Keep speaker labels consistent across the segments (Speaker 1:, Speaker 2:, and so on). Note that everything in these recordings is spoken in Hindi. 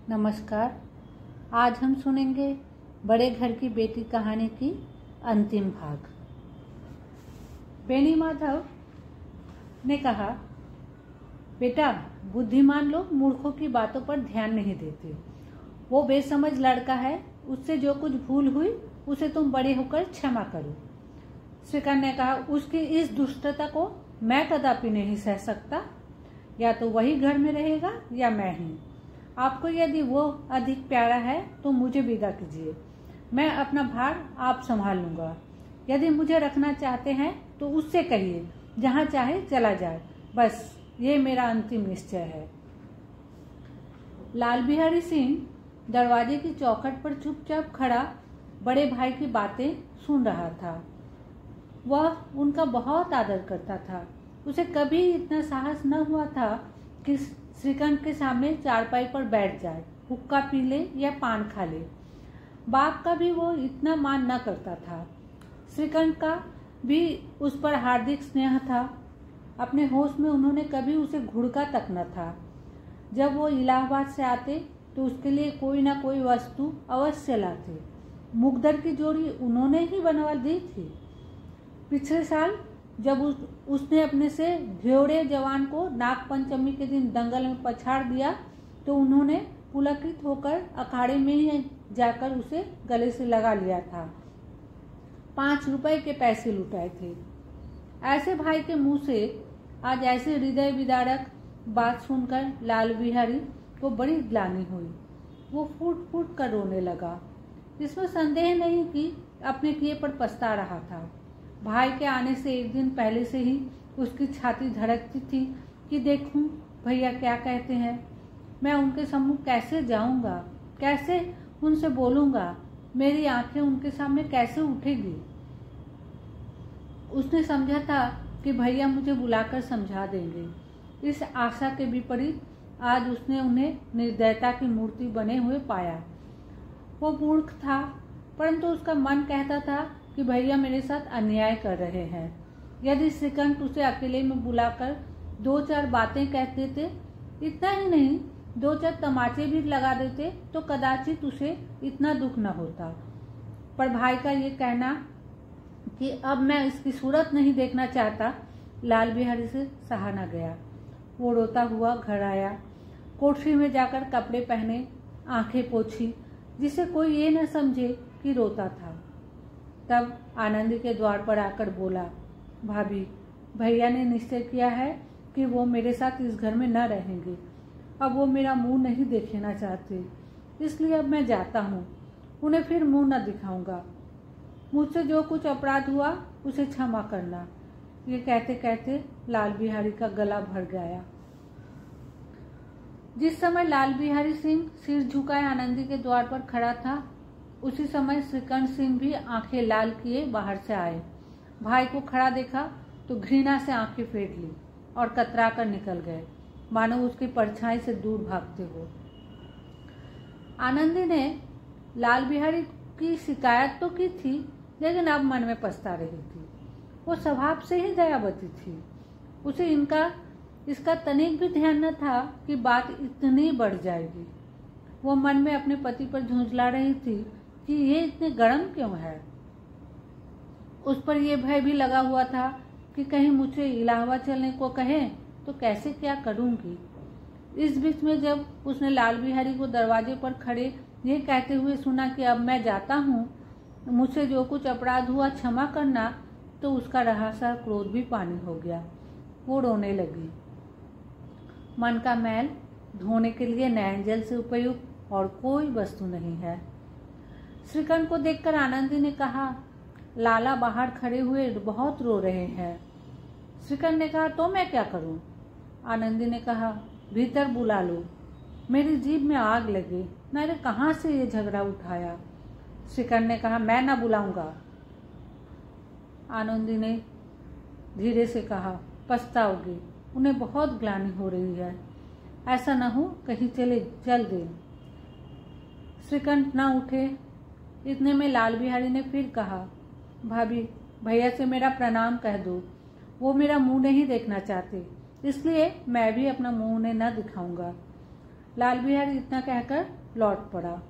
Speaker 1: नमस्कार। आज हम सुनेंगे बड़े घर की बेटी कहानी की अंतिम भाग। बेनी माधव ने कहा, बेटा, बुद्धिमान लोग मूर्खों की बातों पर ध्यान नहीं देते। वो बेसमझ लड़का है, उससे जो कुछ भूल हुई उसे तुम बड़े होकर क्षमा करो। श्रीकांत ने कहा, उसकी इस दुष्टता को मैं कदापि नहीं सह सकता। या तो वही घर में रहेगा या मैं ही। आपको यदि वो अधिक प्यारा है तो मुझे विदा कीजिए। मैं अपना भार आप संभाल लूंगा। यदि मुझे रखना चाहते हैं तो उससे कहिए, जहाँ चाहे चला जाए। बस ये मेरा अंतिम निश्चय है। लाल बिहारी सिंह दरवाजे की चौखट पर चुपचाप खड़ा बड़े भाई की बातें सुन रहा था। वह उनका बहुत आदर करता था। उसे कभी इतना साहस न हुआ था कि श्रीकांत के सामने चारपाई पर बैठ जाए, हुक्का पी ले या पान खा ले। बाप का भी वो इतना मान न करता था। श्रीकांत का भी उस पर हार्दिक स्नेह था। अपने होश में उन्होंने कभी उसे घुड़का तक न था। जब वो इलाहाबाद से आते तो उसके लिए कोई ना कोई वस्तु अवश्य लाते। मुकदर की जोड़ी उन्होंने ही बनवा दी थी। पिछले साल जब उसने अपने से घेवड़े जवान को नाग पंचमी के दिन दंगल में पछाड़ दिया तो उन्होंने पुलकित होकर अखाड़े में ही जाकर उसे गले से लगा लिया था। 5 रुपए के पैसे लुटाए थे। ऐसे भाई के मुंह से आज ऐसे हृदय विदारक बात सुनकर लाल बिहारी को बड़ी ग्लानि हुई। वो फूट फूट कर रोने लगा। इसमें संदेह नहीं कि अपने किए पर पछता रहा था। भाई के आने से एक दिन पहले से ही उसकी छाती धड़कती थी कि देखूं भैया क्या कहते हैं। मैं उनके सम्मुख कैसे जाऊंगा, कैसे उनसे बोलूंगा, मेरी आंखें उनके सामने कैसे उठेगी। उसने समझा था कि भैया मुझे बुलाकर समझा देंगे। इस आशा के विपरीत आज उसने उन्हें निर्दयता की मूर्ति बने हुए पाया। वो मूर्ख था, परंतु उसका मन कहता था कि भैया मेरे साथ अन्याय कर रहे हैं। यदि श्रीकांत उसे अकेले में बुलाकर 2-4 बातें कह देते, इतना ही नहीं 2-4 तमाचे भी लगा देते तो कदाचित उसे इतना दुख न होता। पर भाई का ये कहना कि अब मैं इसकी सूरत नहीं देखना चाहता, लाल बिहारी से सहा न गया। वो रोता हुआ घर आया। कोठरी में जाकर कपड़े पहने, आंखें पोंछी, जिसे कोई ये न समझे कि रोता था। तब आनंदी के द्वार पर आकर बोला, भाभी, भैया ने निश्चय किया है कि वो मेरे साथ इस घर में न रहेंगे। अब वो मेरा मुंह नहीं देखना चाहते, इसलिए अब मैं जाता हूँ। उन्हें फिर मुंह न दिखाऊंगा। मुझसे जो कुछ अपराध हुआ उसे क्षमा करना। ये कहते कहते लाल बिहारी का गला भर गया। जिस समय लाल बिहारी सिंह सिर झुकाए आनंदी के द्वार पर खड़ा था, उसी समय श्रीकांत सिंह भी आंखें लाल किए बाहर से आए। भाई को खड़ा देखा तो घृणा से आंखें फेर ली और कतरा कर निकल गए, मानो उसकी परछाई से दूर भागते हो। आनंदी ने लाल बिहारी की शिकायत तो की थी, लेकिन अब मन में पछता रही थी। वो स्वभाव से ही दयावती थी। उसे इसका तनिक भी ध्यान न था कि बात इतनी बढ़ जाएगी। वो मन में अपने पति पर झुंझला रही थी कि ये इतने गर्म क्यों है। उस पर यह भय भी लगा हुआ था कि कहीं मुझे इलाहाबाद चलने को कहें तो कैसे क्या करूंगी। इस बीच में जब उसने लाल बिहारी को दरवाजे पर खड़े ये कहते हुए सुना कि अब मैं जाता हूँ, मुझसे जो कुछ अपराध हुआ क्षमा करना, तो उसका रहा सा क्रोध भी पानी हो गया। वो रोने लगी। मन का मैल धोने के लिए नयन जल से उपयुक्त और कोई वस्तु नहीं है। श्रीकांत को देखकर आनंदी ने कहा, लाला बाहर खड़े हुए बहुत रो रहे हैं। श्रीकांत ने कहा, तो मैं क्या करूं? आनंदी ने कहा, भीतर बुला लो। मेरी जीभ में आग लगे, मैंने कहाँ से ये झगड़ा उठाया। श्रीकांत ने कहा, मैं ना बुलाऊंगा। आनंदी ने धीरे से कहा, पछताओगे, उन्हें बहुत ग्लानि हो रही है। ऐसा न हो कहीं चल दे। श्रीकांत न उठे। इतने में लाल बिहारी ने फिर कहा, भाभी, भैया से मेरा प्रणाम कह दो। वो मेरा मुंह नहीं देखना चाहते, इसलिए मैं भी अपना मुंह उन्हें न दिखाऊंगा। लाल बिहारी इतना कहकर लौट पड़ा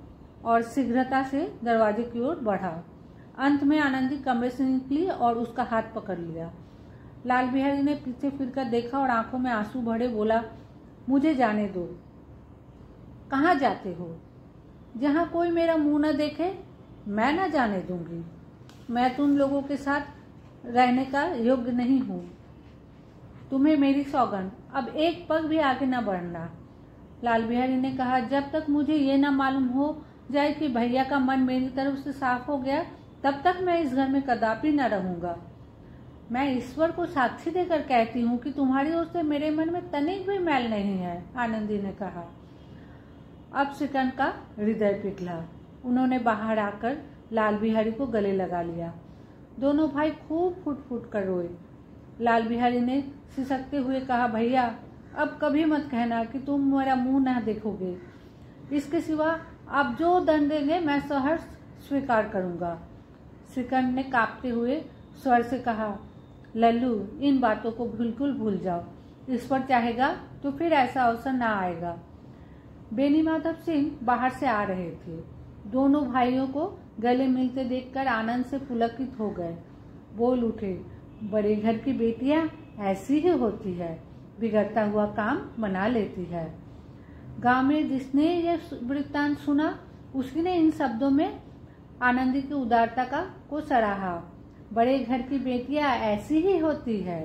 Speaker 1: और शीघ्रता से दरवाजे की ओर बढ़ा। अंत में आनंदी कमरे से निकली और उसका हाथ पकड़ लिया। लाल बिहारी ने पीछे फिरकर देखा और आंखों में आंसू भरे बोला, मुझे जाने दो। कहाँ जाते हो? जहाँ कोई मेरा मुंह न देखे मैं न जाने दूंगी। मैं तुम लोगों के साथ रहने का योग्य नहीं हूँ। तुम्हें मेरी सौगंध, अब एक पग भी आगे न बढ़ना। लाल बिहारी ने कहा, जब तक मुझे ये न मालूम हो जाए कि भैया का मन मेरी तरफ से साफ हो गया, तब तक मैं इस घर में कदापि न रहूंगा। मैं ईश्वर को साक्षी देकर कहती हूँ कि तुम्हारी ओर से मेरे मन में तनिक भी मैल नहीं है, आनंदी ने कहा। अब श्रीकांत का हृदय पिघला। उन्होंने बाहर आकर लाल बिहारी को गले लगा लिया। दोनों भाई खूब फुट फुट कर रोए। लाल बिहारी ने सिसकते हुए कहा, भैया अब कभी मत कहना कि तुम मेरा मुंह न देखोगे। इसके सिवा आप जो दंड देंगे मैं सहर्ष स्वीकार करूंगा। श्रीकांत ने कांपते हुए स्वर से कहा, लल्लू इन बातों को बिल्कुल भूल जाओ। ईश्वर चाहेगा तो फिर ऐसा अवसर ना आएगा। बेनी माधव सिंह बाहर से आ रहे थे। दोनों भाइयों को गले मिलते देखकर आनंद से पुलकित हो गए। बोल उठे, बड़े घर की बेटियां ऐसी ही होती है, बिगड़ता हुआ काम बना लेती है। गांव में जिसने ये वृत्तांत सुना उसी ने इन शब्दों में आनंदी की उदारता को सराहा। बड़े घर की बेटियां ऐसी ही होती है।